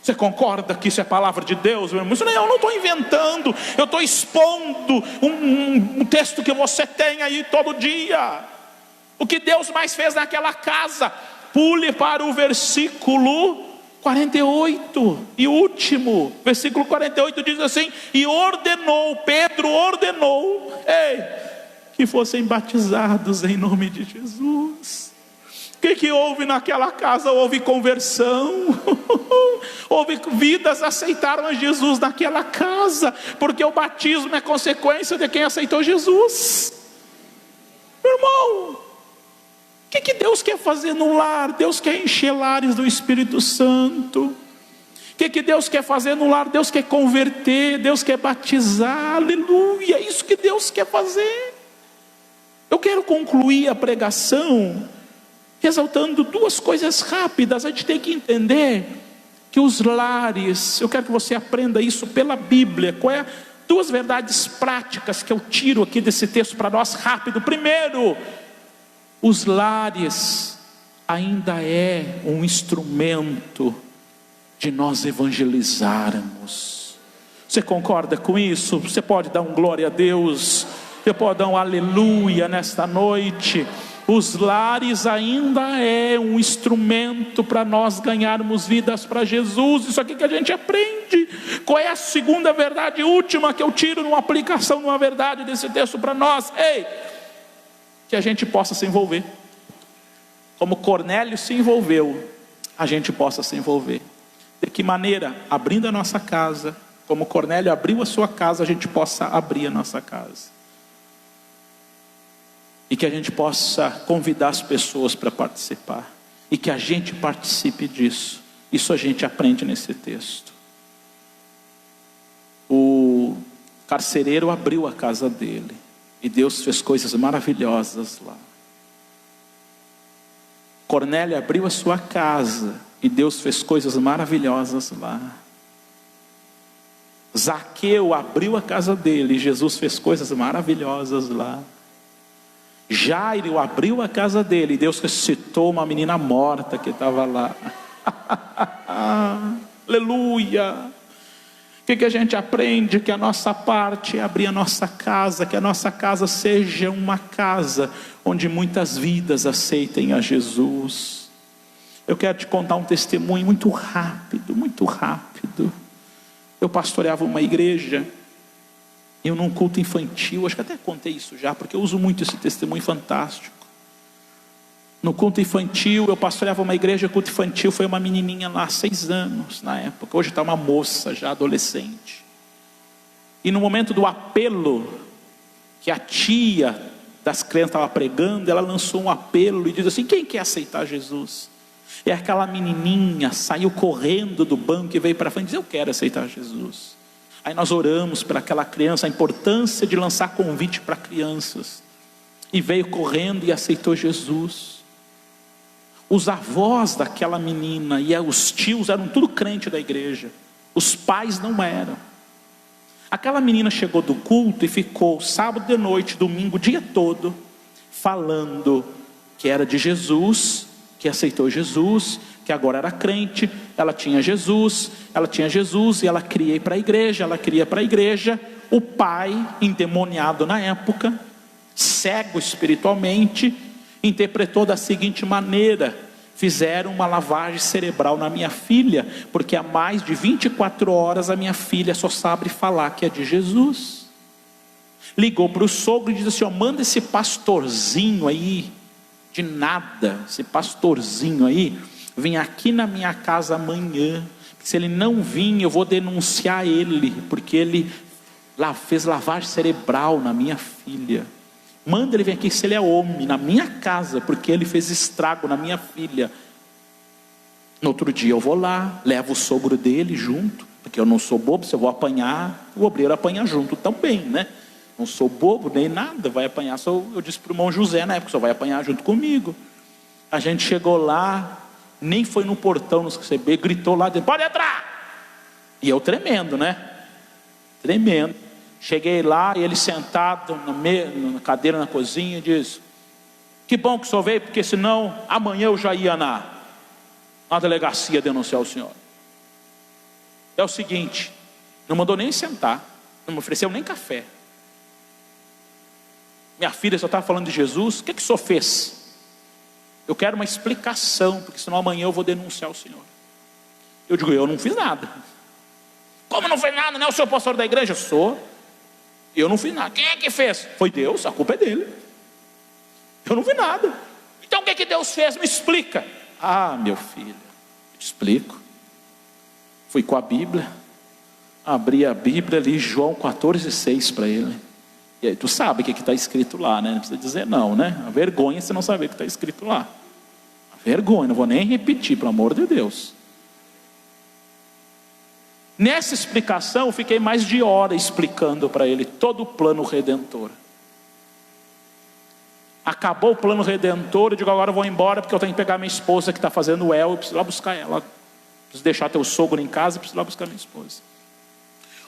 Você concorda que isso é palavra de Deus, meu irmão? Isso eu não estou inventando, eu estou expondo um texto que você tem aí todo dia. O que Deus mais fez naquela casa? Pule para o versículo 48 e último. Versículo 48 diz assim: e Pedro ordenou que fossem batizados em nome de Jesus. O que houve naquela casa? Houve conversão. Houve vidas que aceitaram a Jesus naquela casa, porque o batismo é consequência de quem aceitou Jesus. Meu irmão, o que Deus quer fazer no lar? Deus quer encher lares do Espírito Santo. O que Deus quer fazer no lar? Deus quer converter, Deus quer batizar, aleluia, é isso que Deus quer fazer. Eu quero concluir a pregação ressaltando duas coisas rápidas. A gente tem que entender que os lares, eu quero que você aprenda isso pela Bíblia. Qual é? Duas verdades práticas que eu tiro aqui desse texto para nós, rápido. Primeiro, os lares ainda é um instrumento de nós evangelizarmos. Você concorda com isso? Você pode dar um glória a Deus, você pode dar um aleluia nesta noite. Os lares ainda é um instrumento para nós ganharmos vidas para Jesus. Isso aqui que a gente aprende. Qual é a segunda verdade última que eu tiro numa aplicação, numa verdade desse texto para nós? Que a gente possa se envolver. Como Cornélio se envolveu, a gente possa se envolver. De que maneira? Abrindo a nossa casa. Como Cornélio abriu a sua casa, a gente possa abrir a nossa casa. E que a gente possa convidar as pessoas para participar. E que a gente participe disso. Isso a gente aprende nesse texto. O carcereiro abriu a casa dele. E Deus fez coisas maravilhosas lá. Cornélio abriu a sua casa. E Deus fez coisas maravilhosas lá. Zaqueu abriu a casa dele. E Jesus fez coisas maravilhosas lá. Jairo abriu a casa dele. E Deus ressuscitou uma menina morta que estava lá. Aleluia. O que a gente aprende? Que a nossa parte é abrir a nossa casa. Que a nossa casa seja uma casa onde muitas vidas aceitem a Jesus. Eu quero te contar um testemunho muito rápido, muito rápido. Eu pastoreava uma igreja, eu num culto infantil, acho que até contei isso já, porque eu uso muito esse testemunho fantástico. No culto infantil, eu pastoreava uma igreja, culto infantil, foi uma menininha lá, 6 anos na época, hoje está uma moça já adolescente. E no momento do apelo, que a tia das crianças estava pregando, ela lançou um apelo e diz assim: quem quer aceitar Jesus? E aquela menininha saiu correndo do banco e veio para frente e disse: eu quero aceitar Jesus. Aí nós oramos para aquela criança, a importância de lançar convite para crianças. E veio correndo e aceitou Jesus. Os avós daquela menina e os tios eram tudo crente da igreja. Os pais não eram. Aquela menina chegou do culto e ficou sábado de noite, domingo, o dia todo, falando que era de Jesus, que aceitou Jesus, que agora era crente, ela tinha Jesus e ela queria ir para a igreja, O pai, endemoniado na época, cego espiritualmente, interpretou da seguinte maneira: fizeram uma lavagem cerebral na minha filha, porque há mais de 24 horas a minha filha só sabe falar que é de Jesus. Ligou para o sogro e disse assim: manda esse pastorzinho aí, de nada, esse pastorzinho aí, vem aqui na minha casa amanhã. Se ele não vir, eu vou denunciar ele, porque ele fez lavagem cerebral na minha filha. Manda ele vir aqui, se ele é homem, na minha casa, porque ele fez estrago na minha filha. No outro dia eu vou lá, levo o sogro dele junto, porque eu não sou bobo. Se eu vou apanhar, o obreiro apanha junto também, né? Não sou bobo nem nada, vai apanhar. Eu disse para o irmão José na época: só vai apanhar junto comigo. A gente chegou lá, nem foi no portão nos receber, gritou lá dentro: pode entrar! E eu tremendo, né? Tremendo. Cheguei lá e ele sentado na cadeira na cozinha, diz: que bom que o senhor veio, porque senão amanhã eu já ia na delegacia denunciar o senhor. É o seguinte, não mandou nem sentar, não me ofereceu nem café. Minha filha só estava falando de Jesus. O que o senhor fez? Eu quero uma explicação, porque senão amanhã eu vou denunciar o senhor. Eu digo: eu não fiz nada. Como não fez nada? Não é o senhor pastor da igreja? Sou. Eu não fiz nada. Quem é que fez? Foi Deus, a culpa é dele. Eu não vi nada. Então o que Deus fez? Me explica. Ah, meu filho, eu te explico. Fui com a Bíblia, abri a Bíblia ali, João 14,6 para ele. E aí tu sabe o que está escrito lá, né? Não precisa dizer não, né? A vergonha é você não saber o que está escrito lá. A vergonha, não vou nem repetir, pelo amor de Deus. Nessa explicação, eu fiquei mais de hora explicando para ele todo o plano redentor. Acabou o plano redentor, eu digo, agora eu vou embora porque eu tenho que pegar minha esposa que está fazendo eu preciso ir lá buscar ela. Preciso deixar teu sogro em casa e preciso ir lá buscar minha esposa.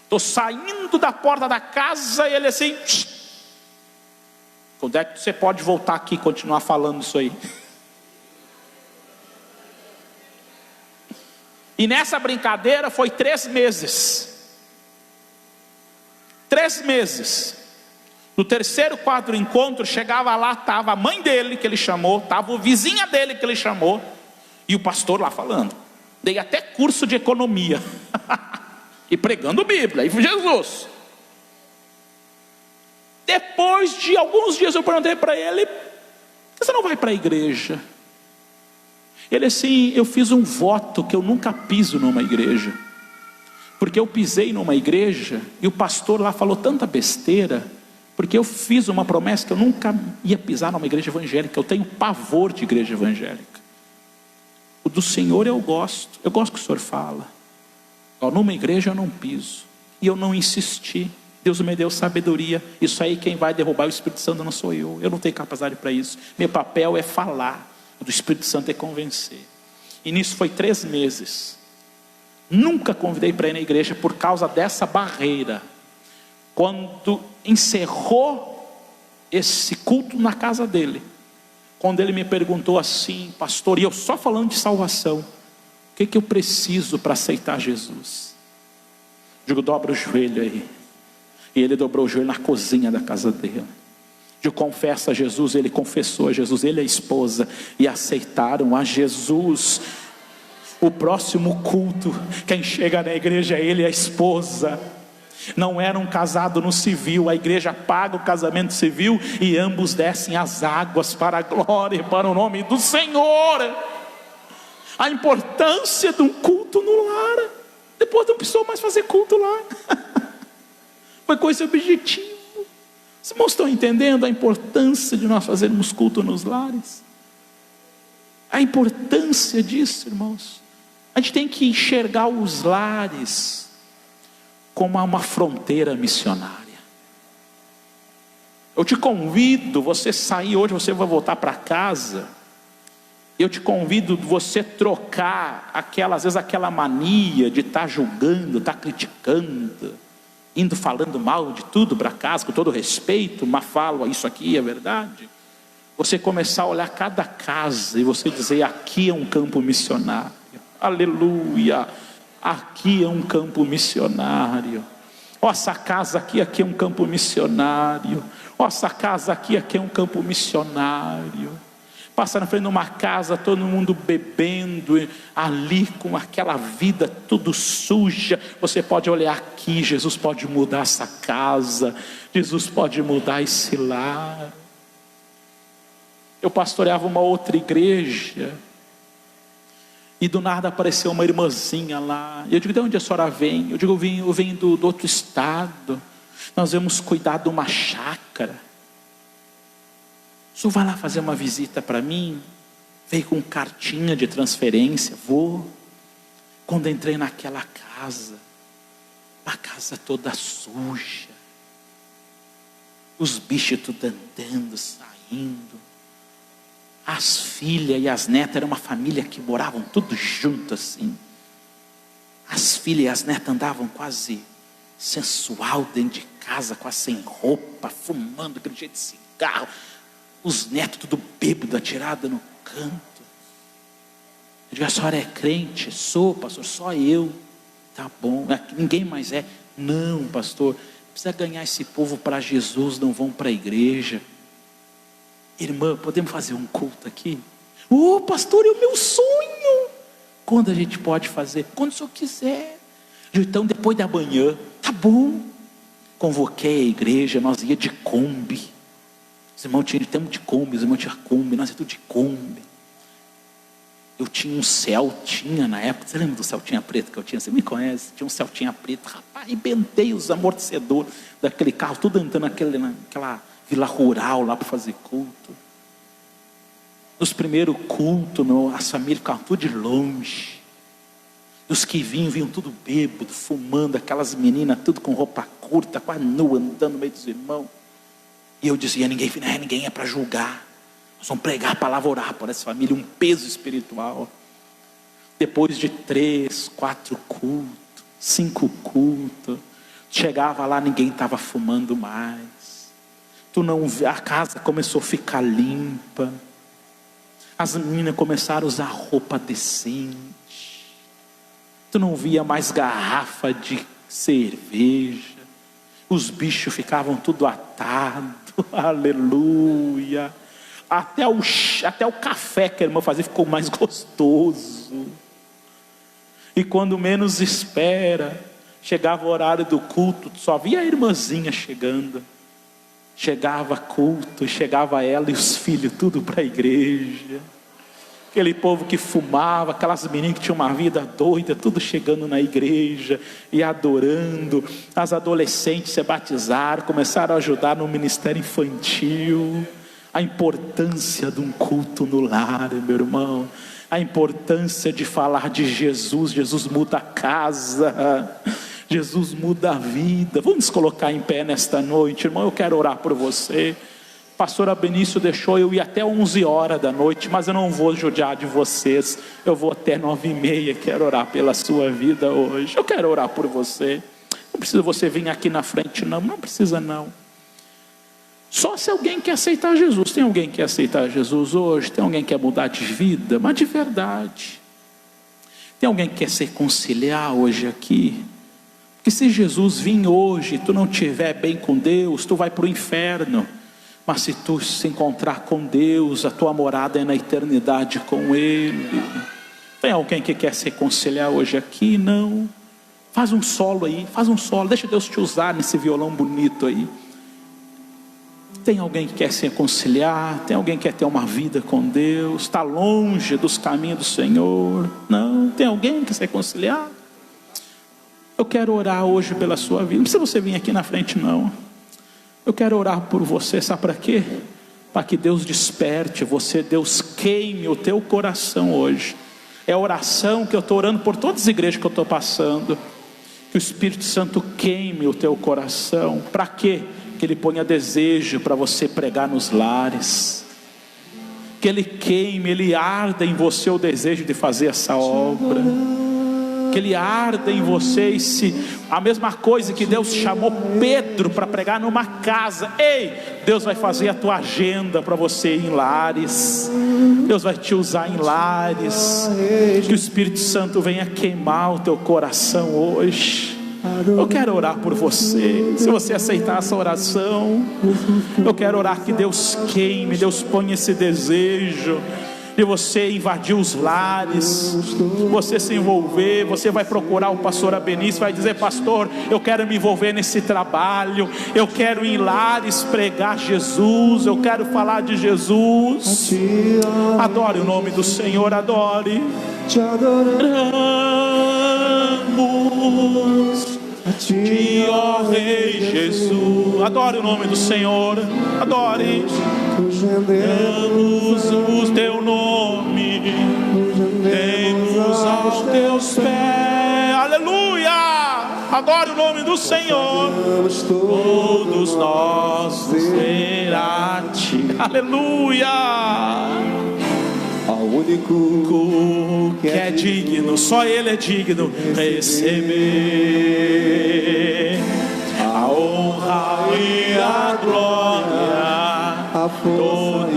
Estou saindo da porta da casa e ele assim, quando é que você pode voltar aqui e continuar falando isso aí? E nessa brincadeira foi 3 meses. 3 meses. No terceiro, 4 encontro, chegava lá, estava a mãe dele que ele chamou, estava a vizinha dele que ele chamou, e o pastor lá falando. Dei até curso de economia. E pregando Bíblia, e Jesus. Depois de alguns dias eu perguntei para ele, por que você não vai para a igreja? Ele assim, eu fiz um voto que eu nunca piso numa igreja. Porque eu pisei numa igreja e o pastor lá falou tanta besteira, porque eu fiz uma promessa que eu nunca ia pisar numa igreja evangélica. Eu tenho pavor de igreja evangélica. O do Senhor eu gosto que o Senhor fala. Numa igreja eu não piso. E eu não insisti. Deus me deu sabedoria. Isso aí quem vai derrubar o Espírito Santo não sou eu. Eu não tenho capacidade para isso. Meu papel é falar. O do Espírito Santo é convencer. E nisso foi 3 meses. Nunca convidei para ir na igreja por causa dessa barreira. Quando encerrou esse culto na casa dele, quando ele me perguntou assim, pastor, e eu só falando de salvação, o que eu preciso para aceitar Jesus? Digo, dobra o joelho aí. E ele dobrou o joelho na cozinha da casa dele. Digo, confessa a Jesus. Ele confessou a Jesus, ele e a esposa, e aceitaram a Jesus. O próximo culto, quem chega na igreja é ele e a esposa. Não era um casado no civil, a igreja paga o casamento civil e ambos descem as águas para a glória e para o nome do Senhor. A importância de um culto no lar. Depois não precisou mais fazer culto lá. Foi com esse objetivo. Os irmãos estão entendendo a importância de nós fazermos culto nos lares? A importância disso, irmãos. A gente tem que enxergar os lares como uma fronteira missionária. Eu te convido, você sair hoje, você vai voltar para casa. Eu te convido você trocar às vezes aquela mania de estar julgando, estar criticando, indo falando mal de tudo para casa, com todo respeito, mas falo, isso aqui é verdade. Você começar a olhar cada casa e você dizer, aqui é um campo missionário. Aleluia! Aqui é um campo missionário. Essa casa aqui é um campo missionário. Essa casa aqui é um campo missionário. Passa na frente de uma casa, todo mundo bebendo ali, com aquela vida tudo suja. Você pode olhar aqui, Jesus pode mudar essa casa, Jesus pode mudar esse lar. Eu pastoreava uma outra igreja, e do nada apareceu uma irmãzinha lá. E eu digo, de onde a senhora vem? Eu digo, eu venho do outro estado. Nós vamos cuidar de uma chácara. O senhor vai lá fazer uma visita para mim? Veio com cartinha de transferência. Vou. Quando entrei naquela casa, a casa toda suja, os bichos tudo andando, saindo. As filhas e as netas, era uma família que moravam tudo junto assim. As filhas e as netas andavam quase sensual dentro de casa, quase sem roupa, fumando aquele jeito de cigarro. Os netos tudo bêbado, atirado no canto. Eu digo, a senhora é crente? Sou, pastor, só eu. Tá bom, ninguém mais é. Não, pastor, precisa ganhar esse povo para Jesus, não vão para a igreja. Irmã, podemos fazer um culto aqui? Pastor, é o meu sonho. Quando a gente pode fazer? Quando o senhor quiser. Então depois da manhã, tá bom. Convoquei a igreja, nós ia de Kombi. Os irmãos tinham tempo de Kombi, os irmãos tinham Kombi, nós ia tudo de Kombi. Eu tinha um Celtinha na época. Você lembra do Celtinha preto que eu tinha? Você me conhece? Tinha um Celtinha preto. Rapaz, arrebentei os amortecedores daquele carro, tudo andando naquela vila rural lá para fazer culto. Nos primeiros cultos, as famílias ficavam tudo de longe. Os que vinham tudo bêbado, fumando, aquelas meninas tudo com roupa curta, quase nua, andando no meio dos irmãos. E eu dizia, ninguém é para julgar. Nós vamos pregar a palavra, orar por essa família, um peso espiritual. Depois de 3, 4 cultos, 5 cultos, chegava lá, ninguém estava fumando mais. A casa começou a ficar limpa. As meninas começaram a usar roupa decente. Tu não via mais garrafa de cerveja. Os bichos ficavam tudo atados. Aleluia. Até o café que a irmã fazia ficou mais gostoso. E quando menos espera, chegava o horário do culto, só via a irmãzinha chegando. Chegava culto, chegava ela e os filhos tudo para a igreja. Aquele povo que fumava, aquelas meninas que tinham uma vida doida, tudo chegando na igreja e adorando. As adolescentes se batizaram, começaram a ajudar no ministério infantil. A importância de um culto no lar, meu irmão. A importância de falar de Jesus. Jesus muda a casa, Jesus muda a vida. Vamos nos colocar em pé nesta noite, irmão. Eu quero orar por você. Pastor Benício deixou eu ir até 11 horas da noite, mas eu não vou judiar de vocês. Eu vou até 9h30, quero orar pela sua vida hoje. Eu quero orar por você. Não precisa você vir aqui na frente, não precisa não. Só se alguém quer aceitar Jesus. Tem alguém que quer aceitar Jesus hoje? Tem alguém que quer mudar de vida, mas de verdade? Tem alguém que quer se reconciliar hoje aqui? Porque se Jesus vir hoje e tu não estiver bem com Deus, tu vai para o inferno. Mas se tu se encontrar com Deus, a tua morada é na eternidade com Ele. Tem alguém que quer se reconciliar hoje aqui? Não. Faz um solo aí, deixa Deus te usar nesse violão bonito aí. Tem alguém que quer se reconciliar? Tem alguém que quer ter uma vida com Deus? Está longe dos caminhos do Senhor? Não. Tem alguém que quer se reconciliar? Eu quero orar hoje pela sua vida. Não precisa você vir aqui na frente não. Eu quero orar por você, sabe para quê? Para que Deus desperte você, Deus queime o teu coração hoje. É a oração que eu estou orando por todas as igrejas que eu estou passando. Que o Espírito Santo queime o teu coração. Para quê? Que Ele ponha desejo para você pregar nos lares. Que Ele queime, Ele arda em você o desejo de fazer essa obra. Que Ele arda em você, a mesma coisa que Deus chamou Pedro para pregar numa casa. Ei, Deus vai fazer a tua agenda para você ir em lares. Deus vai te usar em lares. Que o Espírito Santo venha queimar o teu coração hoje. Eu quero orar por você. Se você aceitar essa oração, eu quero orar que Deus queime, Deus ponha esse desejo de você invadir os lares, você se envolver. Você vai procurar o pastor Benício, vai dizer: pastor, eu quero me envolver nesse trabalho, eu quero ir em lares pregar Jesus, eu quero falar de Jesus. Adore o nome do Senhor, adore. Te adoramos a Ti, ó Rei Jesus. Adore o nome do Senhor, adore. Rendemos o Teu nome, rendemos aos Teus pés. Aleluia! Adore o nome do Senhor. Todos nós verá Ti. Aleluia! Ao único que é digno, só Ele é digno, receber a honra e a glória, a força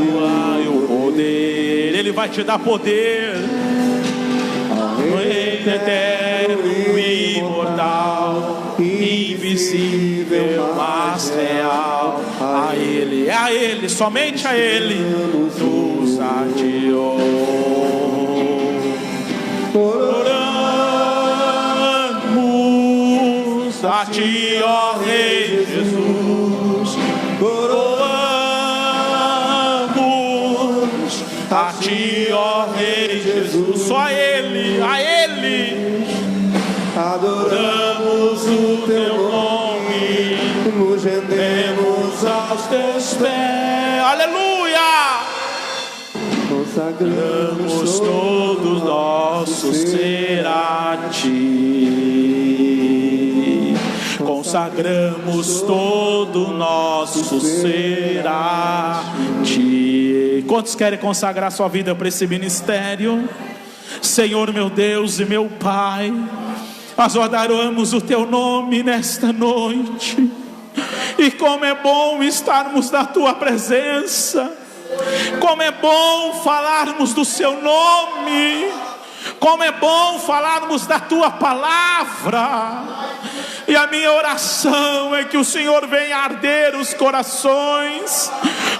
e o poder. Ele vai te dar poder, Rei eterno e imortal, invisível, mas real. A Ele, somente a Ele nos adiou. Oramos a Ti, ó Rei Jesus. Oramos a Ti, ó Rei Jesus. Jesus. Só a Ele, adoramos o teu nome, nos rendemos aos teus pés. Aleluia! Consagramos todo nosso ser a Ti. Consagramos todo nosso ser a Ti. Quantos querem consagrar sua vida para esse ministério? Senhor, meu Deus e meu Pai, nós adoramos o Teu nome nesta noite. E como é bom estarmos na Tua presença. Como é bom falarmos do Seu nome. Como é bom falarmos da Tua palavra. E a minha oração é que o Senhor venha arder os corações,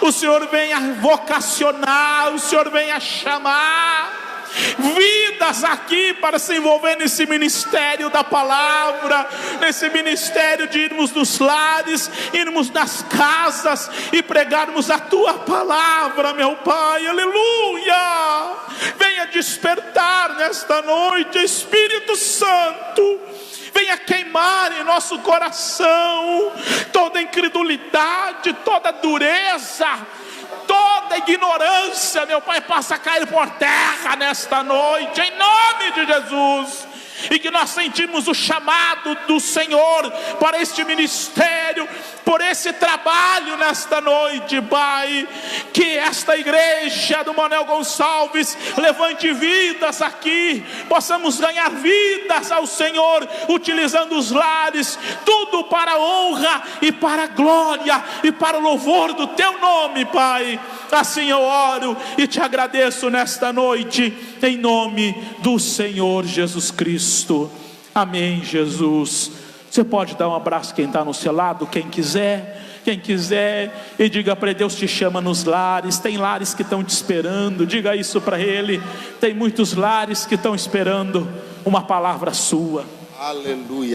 o Senhor venha vocacionar, o Senhor venha chamar vidas aqui para se envolver nesse ministério da palavra, nesse ministério de irmos nos lares, irmos nas casas e pregarmos a Tua palavra, meu Pai. Aleluia! Venha despertar nesta noite, Espírito Santo. Venha queimar em nosso coração toda incredulidade, toda dureza, toda ignorância, meu Pai, possa cair por terra nesta noite, em nome de Jesus. E que nós sentimos o chamado do Senhor para este ministério, por esse trabalho nesta noite, Pai. Que esta igreja do Manuel Gonçalves levante vidas aqui, possamos ganhar vidas ao Senhor, utilizando os lares, tudo para a honra e para a glória e para o louvor do Teu nome, Pai. Assim eu oro e Te agradeço nesta noite, em nome do Senhor Jesus Cristo. Amém, Jesus. Você pode dar um abraço quem está no seu lado, quem quiser, e diga para ele: Deus te chama nos lares. Tem lares que estão te esperando, diga isso para ele. Tem muitos lares que estão esperando uma palavra sua. Aleluia.